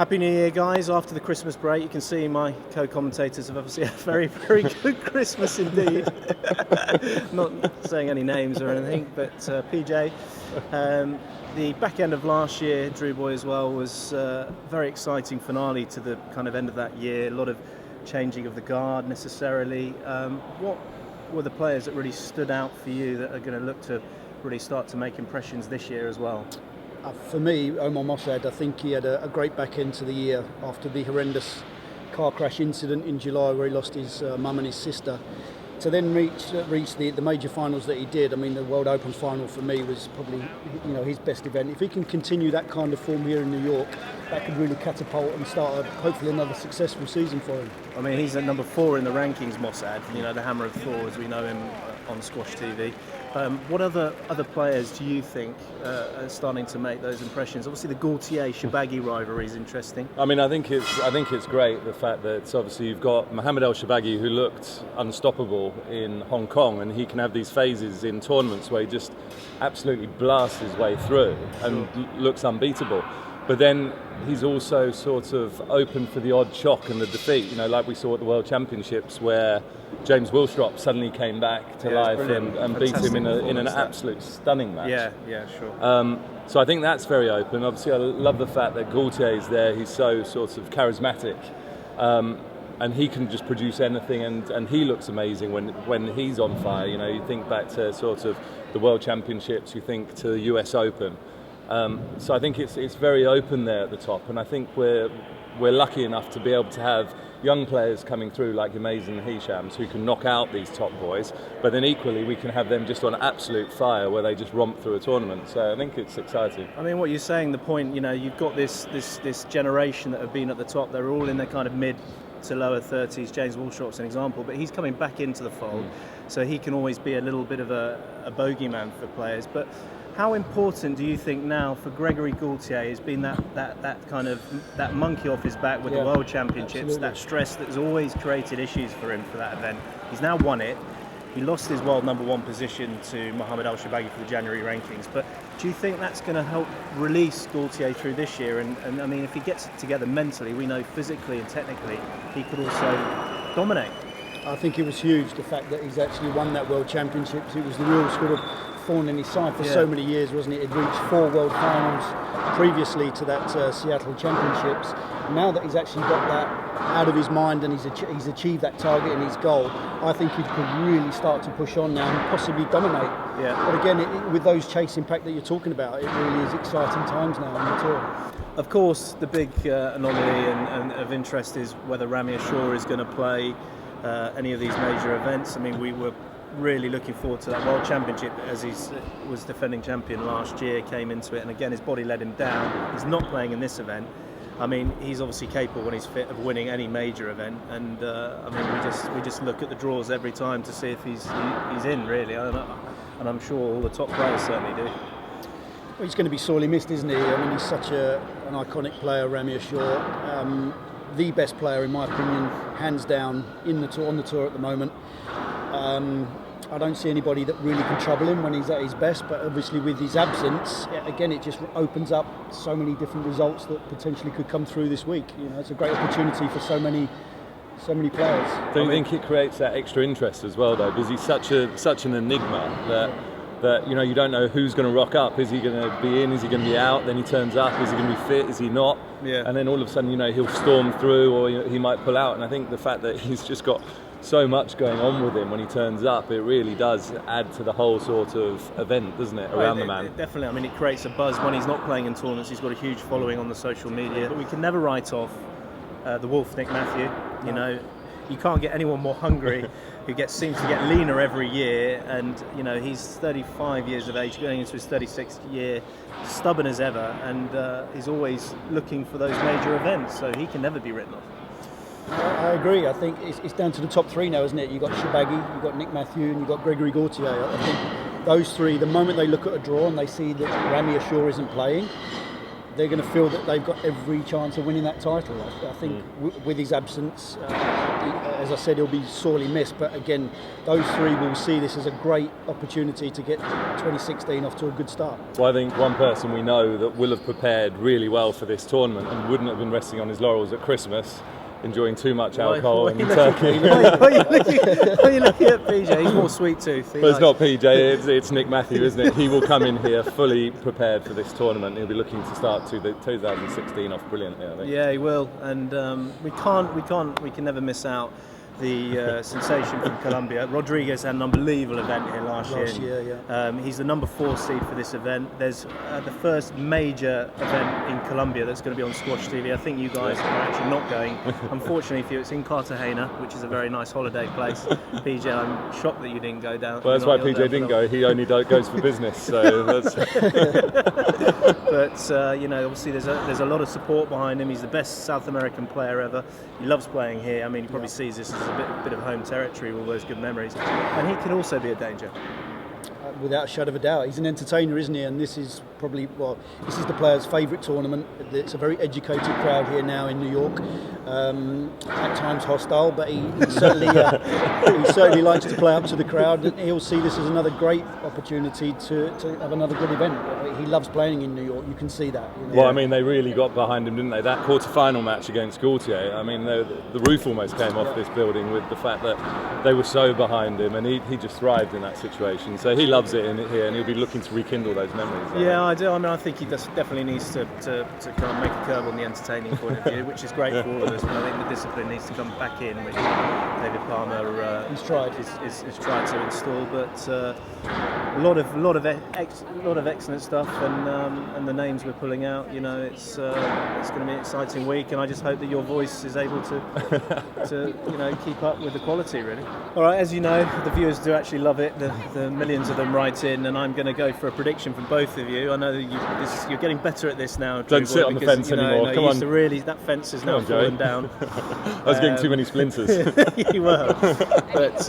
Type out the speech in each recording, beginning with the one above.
Happy New Year, guys. After the Christmas break, you can see my co-commentators have obviously had a very, very good Christmas indeed. Not saying any names or anything, but PJ, the back end of last year, Drew Boy as well, was a very exciting finale to the kind of end of that year. A lot of changing of the guard necessarily. What were the players that really stood out for you that are going to look to really start to make impressions this year as well? For me, Omar Mossad, I think he had a great back end to the year after the horrendous car crash incident in July where he lost his mum and his sister. To then reach the major finals that he did, I mean, the World Open final for me was probably his best event. If he can continue that kind of form here in New York, that could really catapult and start hopefully another successful season for him. I mean, he's at number 4 in the rankings, Mossad, the Hammer of Thor as we know him on Squash TV. What other players do you think are starting to make those impressions? Obviously the Gaultier-Shorbagy rivalry is interesting. I mean, I think it's great, the fact that obviously you've got Mohamed El Shorbagy, who looked unstoppable in Hong Kong, and he can have these phases in tournaments where he just absolutely blasts his way through and looks unbeatable. But then he's also sort of open for the odd shock and the defeat, like we saw at the World Championships where James Willstrop suddenly came back to life and beat him in an absolute stunning match. Yeah, sure. So I think that's very open. Obviously I love the fact that Gaultier is there. He's so sort of charismatic. And he can just produce anything, and he looks amazing when he's on fire. You think back to sort of the World Championships, you think to the US Open. So I think it's very open there at the top, and I think we're lucky enough to be able to have young players coming through like Yamaz and Hishams who can knock out these top boys, but then equally we can have them just on absolute fire where they just romp through a tournament. So I think it's exciting. I mean, what you're saying, the point, you've got this generation that have been at the top. They're all in their kind of mid to lower 30s. James Willstrop's an example, but he's coming back into the fold, so he can always be a little bit of a bogeyman for players. But how important do you think now for Gregory Gaultier has been that kind of that monkey off his back with the World Championships, absolutely. That stress that has always created issues for him for that event? He's now won it. He lost his world number 1 position to Mohamed El Shorbagy for the January rankings, but do you think that's going to help release Gaultier through this year? And I mean, if he gets it together mentally, we know physically and technically he could also dominate. I think it was huge, the fact that he's actually won that World Championships. It was the real sort of thorn in his side for so many years, wasn't it? He'd reached 4 World Finals previously to that Seattle Championships. Now that he's actually got that out of his mind and he's achieved that target and his goal, I think he could really start to push on now and possibly dominate. Yeah. But again, with those chase impact that you're talking about, it really is exciting times now on the tour. Of course, the big anomaly and of interest is whether Ramy Ashour is going to play any of these major events. I mean, we were really looking forward to that World Championship as he was defending champion last year, came into it, and again his body let him down. He's not playing in this event. I mean, he's obviously capable when he's fit of winning any major event, and I mean, we just look at the draws every time to see if he's in really, and I'm sure all the top players certainly do. Well, he's going to be sorely missed, isn't he? I mean, he's such an iconic player, Ramy Ashour. The best player, in my opinion, hands down, on the tour at the moment. I don't see anybody that really can trouble him when he's at his best, but obviously with his absence, again, it just opens up so many different results that potentially could come through this week. It's a great opportunity for so many players. Don't you think it creates that extra interest as well, though, because he's such an enigma that you don't know who's going to rock up. Is he going to be in? Is he going to be out? Then he turns up. Is he going to be fit? Is he not? Yeah. And then all of a sudden, he'll storm through, or he might pull out. And I think the fact that he's just got so much going on with him when he turns up, it really does add to the whole sort of event, doesn't it, around the man? Definitely. I mean, it creates a buzz when he's not playing in tournaments. He's got a huge following on the social media. But we can never write off the Wolf, Nick Matthew. You can't get anyone more hungry, who seems to get leaner every year, and he's 35 years of age, going into his 36th year, stubborn as ever, and he's always looking for those major events, so he can never be written off. I agree. I think it's down to the top 3 now, isn't it? You've got Shorbagy, you've got Nick Matthew, and you've got Gregory Gaultier. I think those 3, the moment they look at a draw and they see that Ramy Ashour isn't playing, they're going to feel that they've got every chance of winning that title. I think with his absence, as I said, he'll be sorely missed. But again, those three will see this as a great opportunity to get 2016 off to a good start. Well, I think one person we know that will have prepared really well for this tournament and wouldn't have been resting on his laurels at Christmas, enjoying too much alcohol and turkey. Why are you looking at PJ? He's more sweet tooth. But it's not PJ, it's Nick Matthew, isn't it? He will come in here fully prepared for this tournament. He'll be looking to start 2016 off brilliantly, I think. Yeah, he will, and we can never miss out the sensation from Colombia. Rodriguez had an unbelievable event here last year. He's the number 4 seed for this event. There's the first major event in Colombia that's going to be on Squash TV. I think you guys are actually not going. Unfortunately for you, it's in Cartagena, which is a very nice holiday place. PJ, I'm shocked that you didn't go down. Well, that's why PJ didn't go. He only goes for business. So that's. But you know, obviously there's a lot of support behind him. He's the best South American player ever. He loves playing here. I mean, he probably sees this as a bit of home territory with all those good memories, and he can also be a danger. Without a shadow of a doubt, he's an entertainer, isn't he? And this is probably, well, this is the player's favourite tournament. It's a very educated crowd here now in New York. At times hostile, but he certainly likes to play up to the crowd. He'll see this as another great opportunity to have another good event. He loves playing in New York. You can see that. You know? Well, I mean, they really got behind him, didn't they? That quarter-final match against Gaultier, I mean, the roof almost came off this building with the fact that they were so behind him, and he just thrived in that situation. So he loves it in here, and he'll be looking to rekindle those memories. Yeah, I do. I mean, I think he definitely needs to kind of make a curve on the entertaining point of view, which is great for all of us. But I think the discipline needs to come back in, which David Palmer he's tried to install. But a lot of excellent stuff, and the names we're pulling out. You know, it's going to be an exciting week, and I just hope that your voice is able to keep up with the quality. Really. All right, as you know, the viewers do actually love it. The millions of them write in, and I'm going to go for a prediction from both of you. I know that you're getting better at this now. Don't sit on the fence anymore. Come on. That fence is now fallen down. I was getting too many splinters. You were. But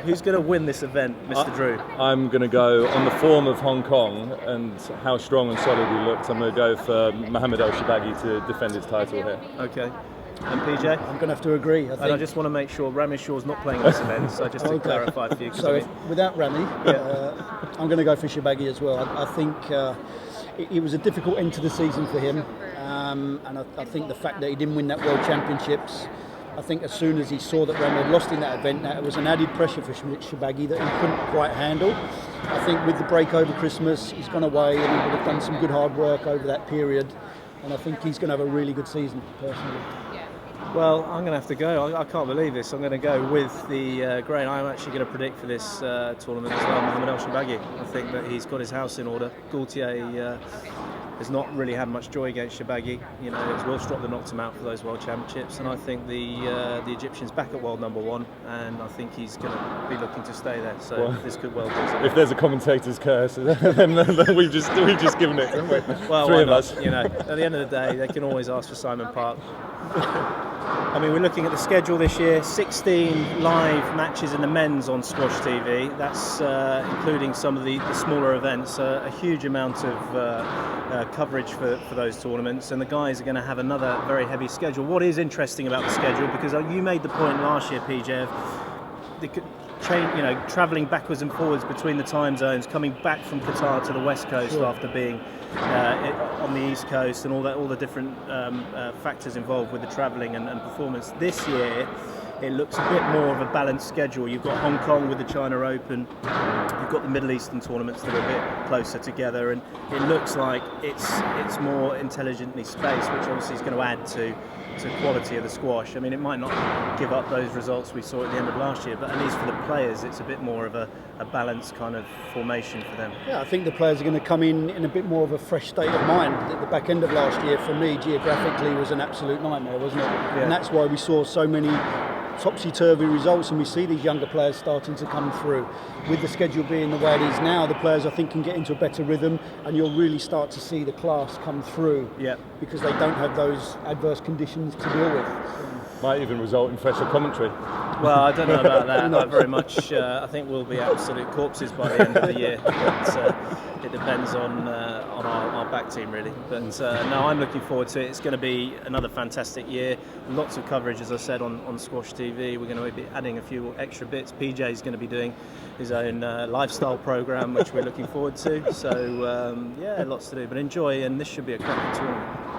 who's going to win this event, Mr. Drew? I'm going to go on the form of Hong Kong and how strong and solid he looked. I'm going to go for Mohamed El Shorbagy to defend his title here. Okay. And PJ? I'm going to have to agree. And I just want to make sure Ramy Shaw's not playing this event, so just to clarify for you. So without Ramy, I'm going to go for Shorbagy as well. I think it was a difficult end to the season for him, and I think the fact that he didn't win that World Championships, I think as soon as he saw that Ramy had lost in that event, that it was an added pressure for Shorbagy that he couldn't quite handle. I think with the break over Christmas, he's gone away and he would have done some good hard work over that period, and I think he's going to have a really good season, personally. Well, I'm going to have to go. I can't believe this. I'm going to go with the grain. I'm actually going to predict for this tournament as well, Mohamed El Shorbagy. I think that he's got his house in order. Gaultier has not really had much joy against Shorbagy. You know, it was Wilstrop that knocked him out for those World Championships, and I think the Egyptian's back at world number 1, and I think he's going to be looking to stay there. So this could well be. If there's a commentator's curse, then we've just given it, haven't we? Well, Three of us. You know, at the end of the day, they can always ask for Simon Park. I mean, we're looking at the schedule this year, 16 live matches in the men's on Squash TV. That's including some of the smaller events, a huge amount of coverage for those tournaments, and the guys are going to have another very heavy schedule. What is interesting about the schedule, because you made the point last year, PJ, travelling backwards and forwards between the time zones, coming back from Qatar to the West Coast after being on the East Coast, and all the different factors involved with the travelling and performance. This year, it looks a bit more of a balanced schedule. You've got Hong Kong with the China Open, you've got the Middle Eastern tournaments that are a bit closer together, and it looks like it's more intelligently spaced, which obviously is going to add to quality of the squash. I mean, it might not give up those results we saw at the end of last year, but at least for the players, it's a bit more of a balanced kind of formation for them. Yeah, I think the players are going to come in a bit more of a fresh state of mind. At the back end of last year, for me, geographically, was an absolute nightmare, wasn't it? Yeah. And that's why we saw so many topsy-turvy results, and we see these younger players starting to come through. With the schedule being the way it is now, the players, I think, can get into a better rhythm, and you'll really start to see the class come through, because they don't have those adverse conditions to deal with. Might even result in fresher commentary. Well, I don't know about that. I very much, I think we'll be absolute corpses by the end of the year. But it depends on our back team, really. But no, I'm looking forward to it. It's going to be another fantastic year. Lots of coverage, as I said, on Squash TV. We're going to be adding a few extra bits. PJ is going to be doing his own lifestyle program, which we're looking forward to. So yeah, lots to do. But enjoy, and this should be a cracking tournament.